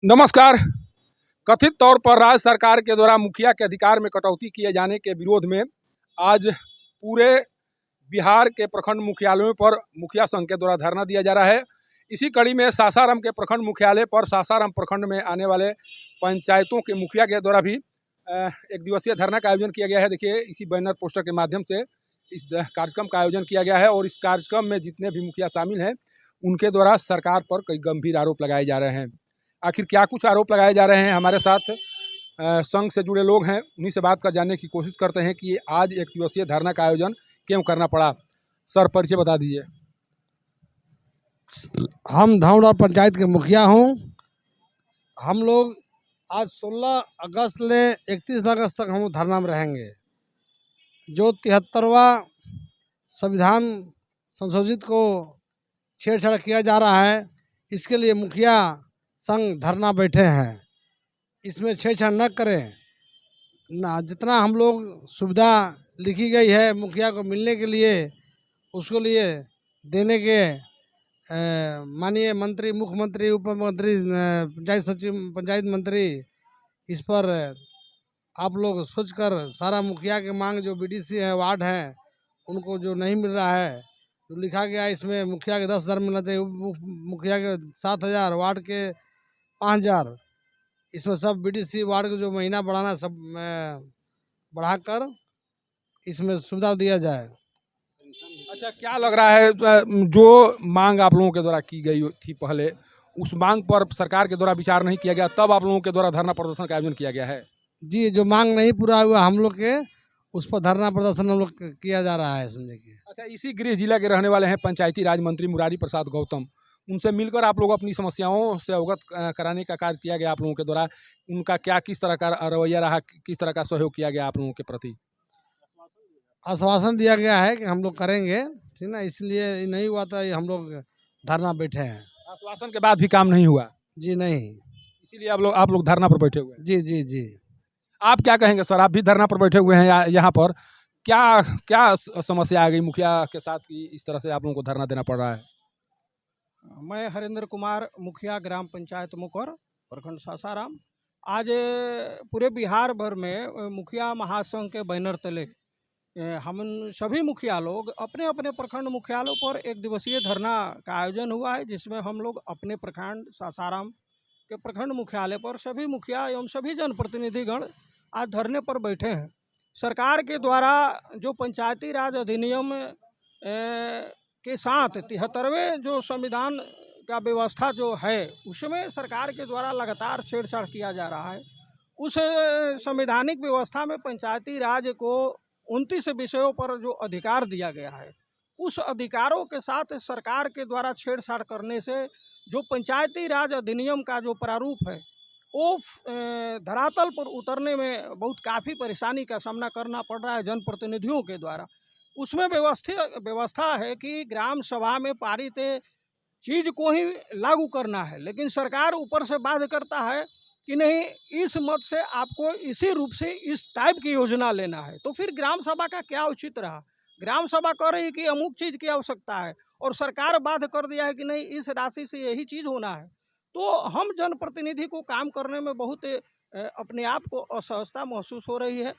नमस्कार। कथित तौर पर राज्य सरकार के द्वारा मुखिया के अधिकार में कटौती किए जाने के विरोध में आज पूरे बिहार के प्रखंड मुख्यालयों पर मुखिया संघ के द्वारा धरना दिया जा रहा है। इसी कड़ी में सासाराम के प्रखंड मुख्यालय पर सासाराम प्रखंड में आने वाले पंचायतों के मुखिया के द्वारा भी एक दिवसीय धरना का आयोजन किया गया है। देखिए, इसी बैनर पोस्टर के माध्यम से इस कार्यक्रम का आयोजन किया गया है और इस कार्यक्रम में जितने भी मुखिया शामिल हैं उनके द्वारा सरकार पर कई गंभीर आरोप लगाए जा रहे हैं। आखिर क्या कुछ आरोप लगाए जा रहे हैं, हमारे साथ संघ से जुड़े लोग हैं, उन्हीं से बात कर जानने की कोशिश करते हैं कि आज एक दिवसीय धरना का आयोजन क्यों करना पड़ा। सर, परिचय बता दीजिए। हम धामडा पंचायत के मुखिया हूँ। हम लोग आज 16 अगस्त ले 31 अगस्त तक हम धरना में रहेंगे। जो 73वां संविधान संशोधित को छेड़छाड़ किया जा रहा है, इसके लिए मुखिया संघ धरना बैठे हैं। इसमें छेड़छाड़ न करें ना। जितना हम लोग सुविधा लिखी गई है मुखिया को मिलने के लिए, उसके लिए देने के माननीय मंत्री, मुख्यमंत्री, उप मुख्यमंत्री, पंचायत सचिव, पंचायत मंत्री, इस पर आप लोग सोचकर सारा मुखिया के मांग जो बीडीसी है, वार्ड है, उनको जो नहीं मिल रहा है, जो लिखा गया है इसमें मुखिया के 10,000 मिलना चाहिए, मुखिया के 7,000, वार्ड के 5,000, इसमें सब बीडीसी वार्ड को जो महीना बढ़ाना सब बढ़ाकर इसमें सुविधा दिया जाए। अच्छा, क्या लग रहा है जो मांग आप लोगों के द्वारा की गई थी पहले, उस मांग पर सरकार के द्वारा विचार नहीं किया गया, तब आप लोगों के द्वारा धरना प्रदर्शन का आयोजन किया गया है? जी, जो मांग नहीं पूरा हुआ हम लोग के, उस पर धरना प्रदर्शन हम लोग किया जा रहा है, समझे कि। अच्छा, इसी गृह जिला के रहने वाले हैं पंचायती राज मंत्री मुरारी प्रसाद गौतम, उनसे मिलकर आप लोग अपनी समस्याओं से अवगत कराने का कार्य किया गया आप लोगों के द्वारा। उनका क्या, किस तरह का रवैया रहा, किस तरह का सहयोग किया गया आप लोगों के प्रति? आश्वासन दिया गया है कि हम लोग करेंगे, ठीक ना। इसलिए नहीं हुआ था, हम लोग धरना बैठे हैं। आश्वासन के बाद भी काम नहीं हुआ? जी नहीं। इसीलिए आप लोग धरना पर बैठे हुए हैं? जी जी जी। आप क्या कहेंगे सर, आप भी धरना पर बैठे हुए हैं यहाँ पर, क्या क्या समस्या आ गई मुखिया के साथ कि इस तरह से आप लोगों को धरना देना पड़ रहा है? मैं हरेंद्र कुमार, मुखिया ग्राम पंचायत मुकर, प्रखंड सासाराम। आज पूरे बिहार भर में मुखिया महासंघ के बैनर तले हम सभी मुखिया लोग अपने अपने प्रखंड मुख्यालयों पर एक दिवसीय धरना का आयोजन हुआ है, जिसमें हम लोग अपने प्रखंड सासाराम के प्रखंड मुख्यालय पर सभी मुखिया एवं सभी जनप्रतिनिधिगण आज धरने पर बैठे हैं। सरकार के द्वारा जो पंचायती राज अधिनियम के साथ 73वें जो संविधान का व्यवस्था जो है, उसमें सरकार के द्वारा लगातार छेड़छाड़ किया जा रहा है। उस संवैधानिक व्यवस्था में पंचायती राज को 29 विषयों पर जो अधिकार दिया गया है, उस अधिकारों के साथ सरकार के द्वारा छेड़छाड़ करने से जो पंचायती राज अधिनियम का जो प्रारूप है, वो धरातल पर उतरने में बहुत काफ़ी परेशानी का सामना करना पड़ रहा है जनप्रतिनिधियों के द्वारा। उसमें व्यवस्था है कि ग्राम सभा में पारित चीज़ को ही लागू करना है, लेकिन सरकार ऊपर से बाध्य करता है कि नहीं, इस मत से आपको इसी रूप से इस टाइप की योजना लेना है। तो फिर ग्राम सभा का क्या उचित रहा? ग्राम सभा कह रही है कि अमुक चीज़ की आवश्यकता है और सरकार बाध्य कर दिया है कि नहीं, इस राशि से यही चीज़ होना है। तो हम जनप्रतिनिधि को काम करने में बहुत अपने आप को असहजता महसूस हो रही है,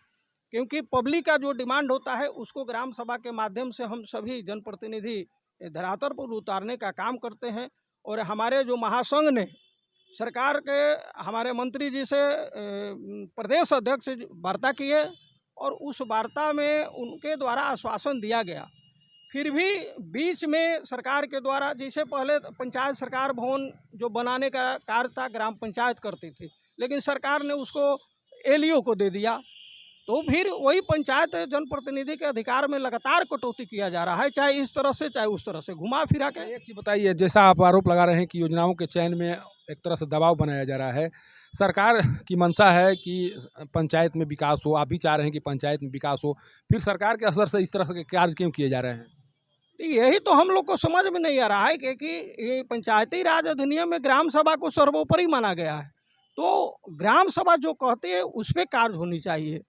क्योंकि पब्लिक का जो डिमांड होता है उसको ग्राम सभा के माध्यम से हम सभी जनप्रतिनिधि धरातल पर उतारने का काम करते हैं। और हमारे जो महासंघ ने सरकार के हमारे मंत्री जी से प्रदेश अध्यक्ष से वार्ता की है और उस वार्ता में उनके द्वारा आश्वासन दिया गया, फिर भी बीच में सरकार के द्वारा, जैसे पहले पंचायत सरकार भवन जो बनाने का कार्य था ग्राम पंचायत करती थी, लेकिन सरकार ने उसको एलईओ को दे दिया। तो फिर वही पंचायत जनप्रतिनिधि के अधिकार में लगातार कटौती किया जा रहा है, चाहे इस तरह से चाहे उस तरह से, घुमा फिरा के। एक चीज़ बताइए, जैसा आप आरोप लगा रहे हैं कि योजनाओं के चयन में एक तरह से दबाव बनाया जा रहा है, सरकार की मंशा है कि पंचायत में विकास हो, आप भी चाह रहे हैं कि पंचायत में विकास हो, फिर सरकार के असर से इस तरह के कार्य क्यों किए जा रहे हैं? यही तो हम लोग को समझ में नहीं आ रहा है कि पंचायती राज अधिनियम में ग्राम सभा को सर्वोपरि माना गया है, तो ग्राम सभा जो कहते हैं उस पर कार्य होनी चाहिए,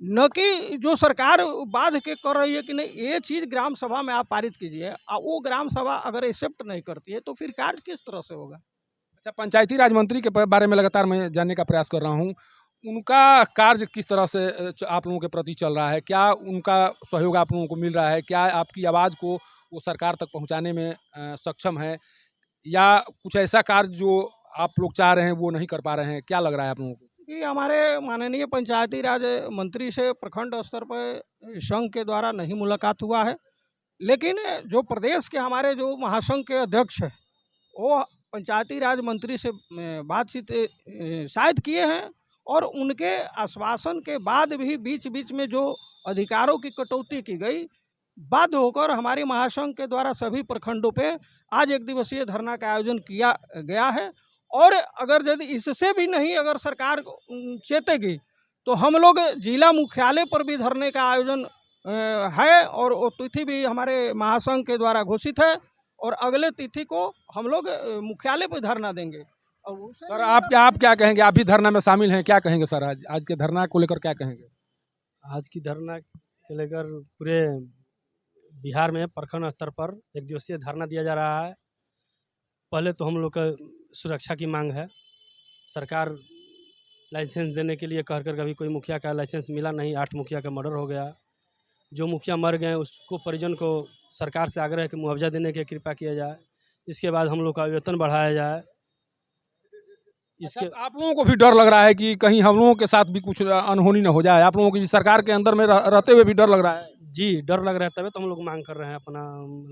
न कि जो सरकार बाध के कर रही है कि नहीं ये चीज़ ग्राम सभा में आप पारित कीजिए, वो ग्राम सभा अगर एक्सेप्ट नहीं करती है तो फिर कार्य किस तरह से होगा? अच्छा, पंचायती राज मंत्री के बारे में लगातार मैं जानने का प्रयास कर रहा हूँ। उनका कार्य किस तरह से आप लोगों के प्रति चल रहा है? क्या उनका सहयोग आप लोगों को मिल रहा है? क्या आपकी आवाज़ को वो सरकार तक पहुँचाने में सक्षम है? या कुछ ऐसा कार्य जो आप लोग चाह रहे हैं वो नहीं कर पा रहे हैं? क्या लग रहा है आप लोगों को? कि हमारे माननीय पंचायती राज मंत्री से प्रखंड स्तर पर संघ के द्वारा नहीं मुलाकात हुआ है, लेकिन जो प्रदेश के हमारे जो महासंघ के अध्यक्ष है वो पंचायती राज मंत्री से बातचीत शायद किए हैं, और उनके आश्वासन के बाद भी बीच बीच में जो अधिकारों की कटौती की गई, बाध्य होकर हमारे महासंघ के द्वारा सभी प्रखंडों पे आज एक दिवसीय धरना का आयोजन किया गया है। और अगर यदि इससे भी नहीं अगर सरकार चेतेगी तो हम लोग जिला मुख्यालय पर भी धरने का आयोजन है, और वो तिथि भी हमारे महासंघ के द्वारा घोषित है, और अगले तिथि को हम लोग मुख्यालय पर धरना देंगे। और सर आप क्या कहेंगे? आप भी धरना में शामिल हैं, क्या कहेंगे सर? आज के धरना को लेकर क्या कहेंगे? आज की धरना के लेकर पूरे बिहार में प्रखंड स्तर पर एक दिवसीय धरना दिया जा रहा है। पहले तो हम लोग का सुरक्षा की मांग है। सरकार लाइसेंस देने के लिए कह कर कभी कोई मुखिया का लाइसेंस मिला नहीं। 8 मुखिया का मर्डर हो गया। जो मुखिया मर गए उसको परिजन को सरकार से आग्रह है कि मुआवजा देने की कृपा किया जाए। इसके बाद हम लोग का वेतन बढ़ाया जाए। इसके आप लोगों को भी डर लग रहा है कि कहीं हम लोगों के साथ भी कुछ अनहोनी न हो जाए? आप लोगों की भी सरकार के अंदर में रहते हुए भी डर लग रहा है? जी, डर लग रहा है, तभी तो हम लोग मांग कर रहे हैं अपना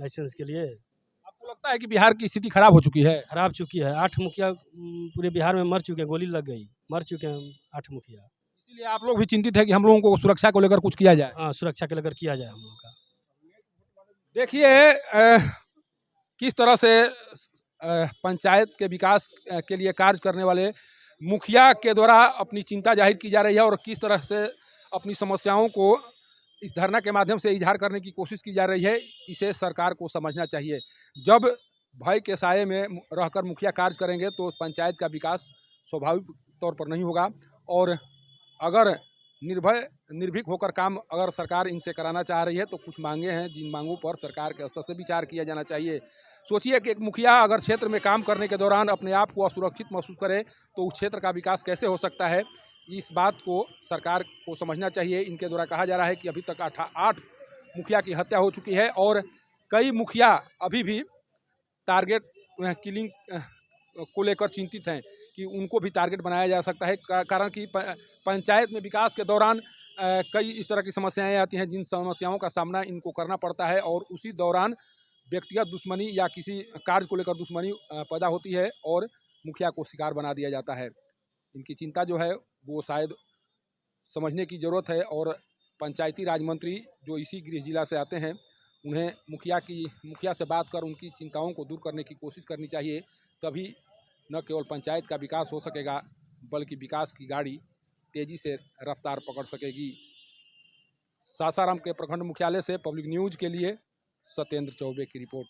लाइसेंस के लिए। आपको लगता है कि बिहार की स्थिति खराब हो चुकी है? खराब चुकी है। 8 मुखिया पूरे बिहार में मर चुके हैं, गोली लग गई, मर चुके हैं 8 मुखिया। इसीलिए आप लोग भी चिंतित है कि हम लोगों को सुरक्षा को लेकर कुछ किया जाए? हाँ, सुरक्षा के लेकर किया जाए हम लोग का। देखिए किस तरह से पंचायत के विकास के लिए कार्य करने वाले मुखिया के द्वारा अपनी चिंता जाहिर की जा रही है, और किस तरह से अपनी समस्याओं को इस धरना के माध्यम से इजहार करने की कोशिश की जा रही है। इसे सरकार को समझना चाहिए। जब भय के साये में रहकर मुखिया कार्य करेंगे तो पंचायत का विकास स्वाभाविक तौर पर नहीं होगा, और अगर निर्भीक होकर काम अगर सरकार इनसे कराना चाह रही है तो कुछ मांगे हैं जिन मांगों पर सरकार के स्तर से विचार किया जाना चाहिए। सोचिए कि एक मुखिया अगर क्षेत्र में काम करने के दौरान अपने आप को असुरक्षित महसूस करे तो उस क्षेत्र का विकास कैसे हो सकता है? इस बात को सरकार को समझना चाहिए। इनके द्वारा कहा जा रहा है कि अभी तक 8 मुखिया की हत्या हो चुकी है, और कई मुखिया अभी भी टारगेट किलिंग को लेकर चिंतित हैं कि उनको भी टारगेट बनाया जा सकता है। कारण कि पंचायत में विकास के दौरान कई इस तरह की समस्याएं आती हैं जिन समस्याओं का सामना इनको करना पड़ता है, और उसी दौरान व्यक्तिगत दुश्मनी या किसी कार्य को लेकर दुश्मनी पैदा होती है और मुखिया को शिकार बना दिया जाता है। इनकी चिंता जो है वो शायद समझने की ज़रूरत है, और पंचायती राज मंत्री जो इसी गृह जिला से आते हैं उन्हें मुखिया से बात कर उनकी चिंताओं को दूर करने की कोशिश करनी चाहिए। तभी न केवल पंचायत का विकास हो सकेगा बल्कि विकास की गाड़ी तेज़ी से रफ्तार पकड़ सकेगी। सासाराम के प्रखंड मुख्यालय से पब्लिक न्यूज़ के लिए सत्येंद्र चौबे की रिपोर्ट।